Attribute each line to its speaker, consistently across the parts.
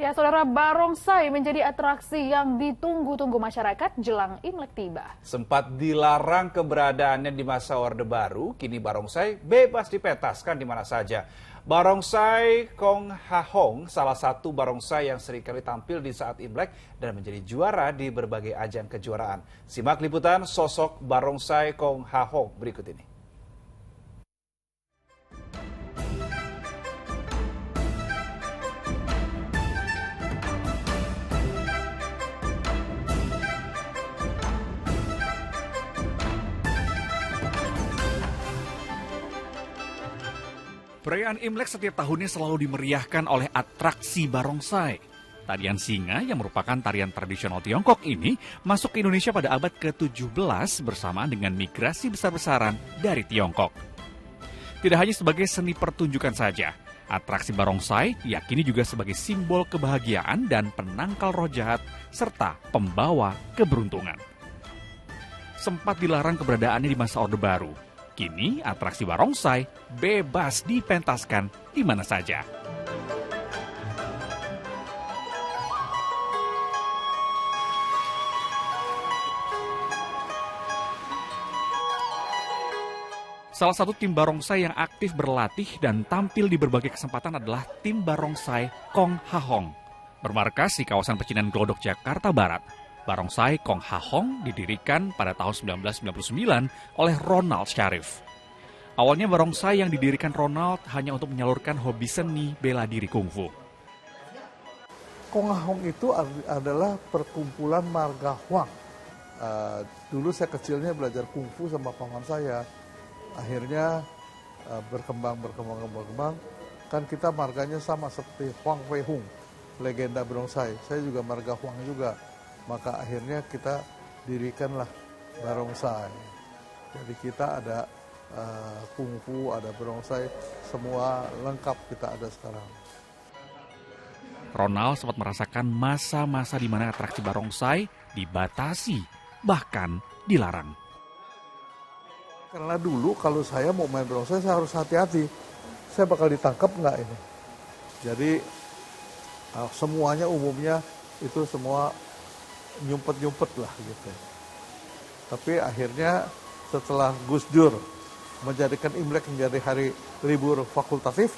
Speaker 1: Ya, saudara, barongsai menjadi atraksi yang ditunggu-tunggu masyarakat jelang Imlek tiba.
Speaker 2: Sempat dilarang keberadaannya di masa Orde Baru, kini barongsai bebas dipentaskan di mana saja. Barongsai Kong Ha Hong, salah satu barongsai yang seringkali tampil di saat Imlek dan menjadi juara di berbagai ajang kejuaraan. Simak liputan sosok barongsai Kong Ha Hong berikut ini.
Speaker 3: Perayaan Imlek setiap tahunnya selalu dimeriahkan oleh atraksi barongsai. Tarian singa yang merupakan tarian tradisional Tiongkok ini masuk ke Indonesia pada abad ke-17 bersamaan dengan migrasi besar-besaran dari Tiongkok. Tidak hanya sebagai seni pertunjukan saja, atraksi barongsai diyakini juga sebagai simbol kebahagiaan dan penangkal roh jahat serta pembawa keberuntungan. Sempat dilarang keberadaannya di masa Orde Baru. Kini atraksi barongsai bebas dipentaskan di mana saja. Salah satu tim barongsai yang aktif berlatih dan tampil di berbagai kesempatan adalah tim barongsai Kong Ha Hong. Bermarkas di kawasan Pecinan Glodok, Jakarta Barat. Barongsai Kong Ha Hong didirikan pada tahun 1999 oleh Ronald Syarif. Awalnya barongsai yang didirikan Ronald hanya untuk menyalurkan hobi seni bela diri kungfu.
Speaker 4: Kong Ha Hong itu adalah perkumpulan marga Huang. Dulu saya kecilnya belajar kungfu sama paman saya. Akhirnya berkembang. Kan kita marganya sama seperti Huang Wei Hung, legenda barongsai. Saya juga marga Huang juga. Maka akhirnya kita dirikanlah barongsai. Jadi kita ada kungfu, ada barongsai, semua lengkap kita ada sekarang.
Speaker 3: Ronald sempat merasakan masa-masa di mana atraksi barongsai dibatasi, bahkan dilarang.
Speaker 4: Karena dulu kalau saya mau main barongsai saya harus hati-hati. Saya bakal ditangkap nggak ini? Jadi semuanya umumnya itu semua nyumpet lah gitu. Tapi akhirnya setelah Gus Dur menjadikan Imlek menjadi hari libur fakultatif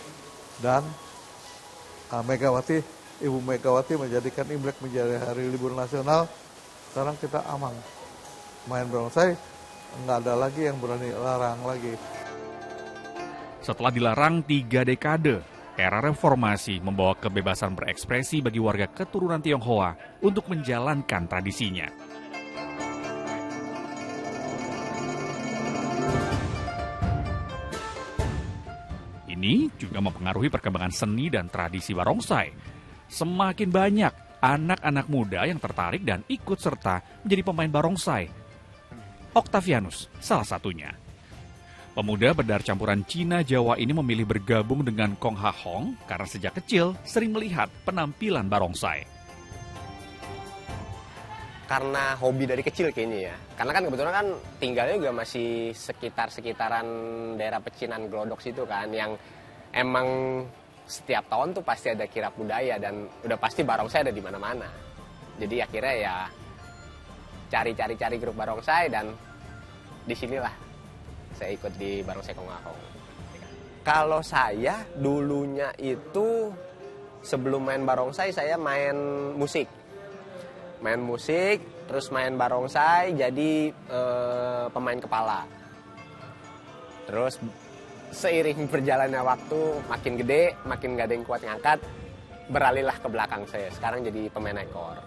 Speaker 4: dan Ibu Megawati menjadikan Imlek menjadi hari libur nasional, sekarang kita aman. Main barongsai nggak ada lagi yang berani larang lagi.
Speaker 3: Setelah dilarang 3 dekade, era reformasi membawa kebebasan berekspresi bagi warga keturunan Tionghoa untuk menjalankan tradisinya. Ini juga mempengaruhi perkembangan seni dan tradisi barongsai. Semakin banyak anak-anak muda yang tertarik dan ikut serta menjadi pemain barongsai. Octavianus salah satunya. Pemuda berdarah campuran Cina Jawa ini memilih bergabung dengan Kong Ha Hong karena sejak kecil sering melihat penampilan barongsai.
Speaker 5: Karena hobi dari kecil kayaknya ya. Karena kan kebetulan kan tinggalnya juga masih sekitaran daerah Pecinan Glodok situ kan, yang emang setiap tahun tuh pasti ada kirab budaya dan udah pasti barongsai ada di mana-mana. Jadi akhirnya ya cari grup barongsai dan disinilah saya ikut di barongsai Kong Ha Hong. Kalau saya dulunya itu sebelum main barongsai saya main musik, terus main barongsai jadi pemain kepala. Terus seiring berjalannya waktu makin gede, makin gak ada yang kuat ngangkat, beralihlah ke belakang saya. Sekarang jadi pemain ekor.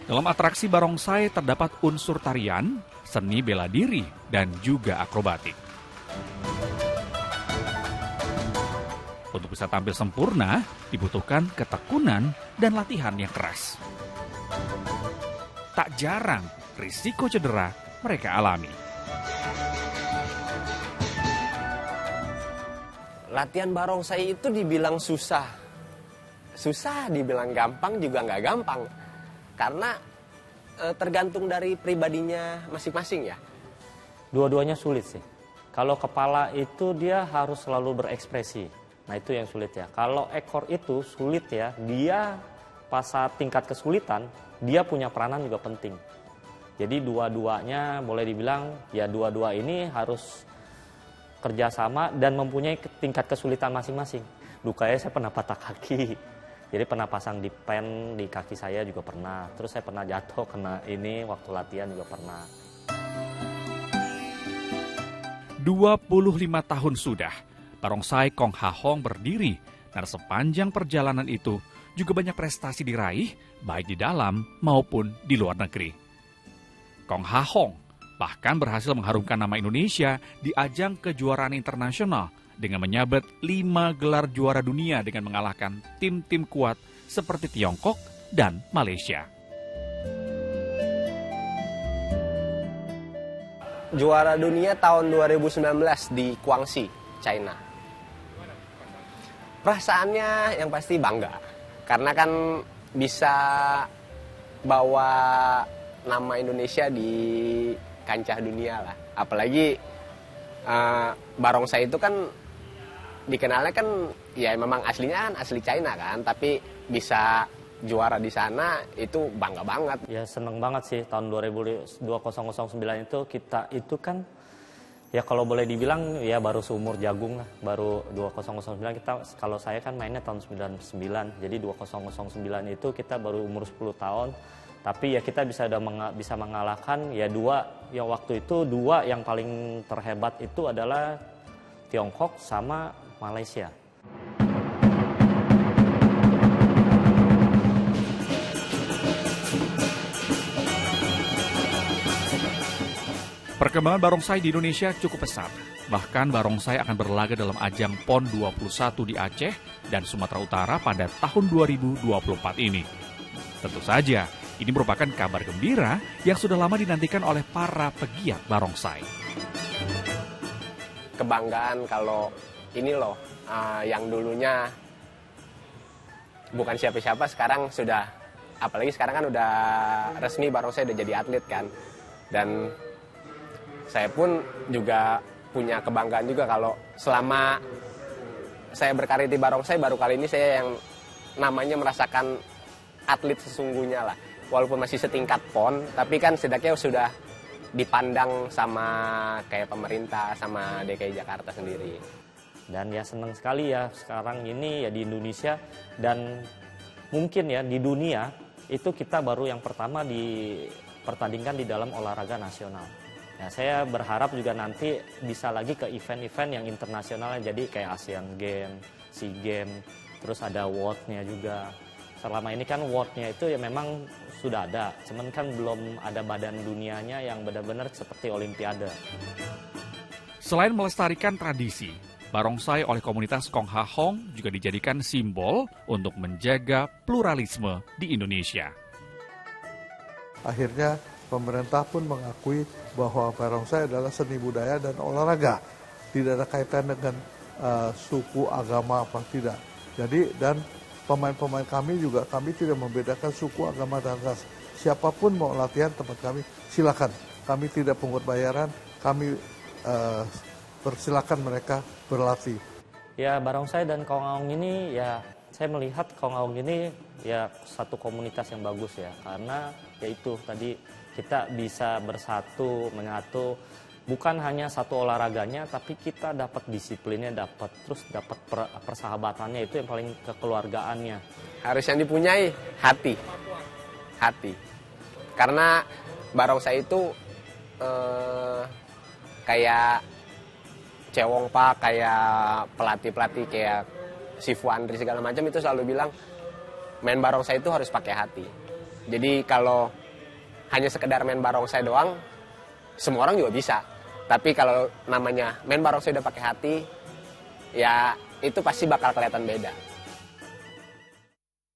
Speaker 3: Dalam atraksi barongsai terdapat unsur tarian, seni bela diri, dan juga akrobatik. Untuk bisa tampil sempurna, dibutuhkan ketekunan dan latihan yang keras. Tak jarang, risiko cedera mereka alami.
Speaker 5: Latihan barongsai itu dibilang susah. Susah, dibilang gampang juga nggak gampang. Karena tergantung dari pribadinya masing-masing ya.
Speaker 6: Dua-duanya sulit sih. Kalau kepala itu dia harus selalu berekspresi. Nah itu yang sulit ya. Kalau ekor itu sulit ya, dia pas saat tingkat kesulitan, dia punya peranan juga penting. Jadi dua-duanya boleh dibilang ya dua-dua ini harus kerjasama dan mempunyai tingkat kesulitan masing-masing. Dukanya saya pernah patah kaki, jadi pernah pasang di pen di kaki saya juga pernah. Terus saya pernah jatuh kena ini waktu latihan juga pernah.
Speaker 3: 25 tahun sudah barongsai Kong Ha Hong berdiri, dan sepanjang perjalanan itu juga banyak prestasi diraih baik di dalam maupun di luar negeri. Kong Ha Hong bahkan berhasil mengharumkan nama Indonesia di ajang kejuaraan internasional dengan menyabet 5 gelar juara dunia dengan mengalahkan tim-tim kuat seperti Tiongkok dan Malaysia.
Speaker 5: Juara dunia tahun 2019 di Guangxi, China. Perasaannya yang pasti bangga, karena kan bisa bawa nama Indonesia di kancah dunia lah. Apalagi barongsai itu kan dikenalnya kan ya memang aslinya kan asli China kan, tapi bisa juara di sana itu bangga banget.
Speaker 6: Ya seneng banget sih tahun 2009 itu kita itu kan ya kalau boleh dibilang ya baru seumur jagung lah, baru 2009 kita, kalau saya kan mainnya tahun 99, jadi 2009 itu kita baru umur 10 tahun, tapi ya kita bisa mengalahkan ya waktu itu dua yang paling terhebat itu adalah Tiongkok sama Malaysia.
Speaker 3: Perkembangan barongsai di Indonesia cukup pesat. Bahkan barongsai akan berlaga dalam ajang PON 21 di Aceh dan Sumatera Utara pada tahun 2024 ini. Tentu saja, ini merupakan kabar gembira yang sudah lama dinantikan oleh para pegiat barongsai.
Speaker 5: Kebanggaan kalau ini loh, yang dulunya bukan siapa-siapa sekarang sudah, apalagi sekarang kan udah resmi barongsai udah jadi atlet kan. Dan saya pun juga punya kebanggaan juga kalau selama saya berkarir di barongsai baru kali ini saya yang namanya merasakan atlet sesungguhnya lah. Walaupun masih setingkat PON, tapi kan setidaknya sudah dipandang sama kayak pemerintah, sama DKI Jakarta sendiri.
Speaker 6: Dan ya senang sekali ya sekarang ini ya di Indonesia dan mungkin ya di dunia itu kita baru yang pertama dipertandingkan di dalam olahraga nasional. Nah, saya berharap juga nanti bisa lagi ke event-event yang internasional, jadi kayak Asian Games, SEA Games, terus ada World-nya juga. Selama ini kan World-nya itu ya memang sudah ada, cuman kan belum ada badan dunianya yang benar-benar seperti Olimpiade.
Speaker 3: Selain melestarikan tradisi, barongsai oleh komunitas Kong Ha Hong juga dijadikan simbol untuk menjaga pluralisme di Indonesia.
Speaker 4: Akhirnya pemerintah pun mengakui bahwa barongsai adalah seni budaya dan olahraga. Tidak ada kaitan dengan suku, agama, apa tidak. Jadi, dan pemain-pemain kami juga, kami tidak membedakan suku, agama, dan ras. Siapapun mau latihan tempat kami, silakan. Kami tidak pungut bayaran, kami persilakan mereka berlatih.
Speaker 6: Ya barongsai dan Kong Ha Hong ini ya saya melihat Kong Ha Hong ini ya satu komunitas yang bagus ya, karena yaitu tadi kita bisa bersatu, menyatu, bukan hanya satu olahraganya, tapi kita dapat disiplinnya, dapat persahabatannya, itu yang paling kekeluargaannya.
Speaker 5: Harus yang dipunyai hati. Karena barongsai itu kayak Cewong Pak, kayak pelatih-pelatih kayak Sifu Andri segala macam itu selalu bilang main barongsai itu harus pakai hati. Jadi kalau hanya sekedar main barongsai doang, semua orang juga bisa. Tapi kalau namanya main barongsai udah pakai hati, ya itu pasti bakal kelihatan beda.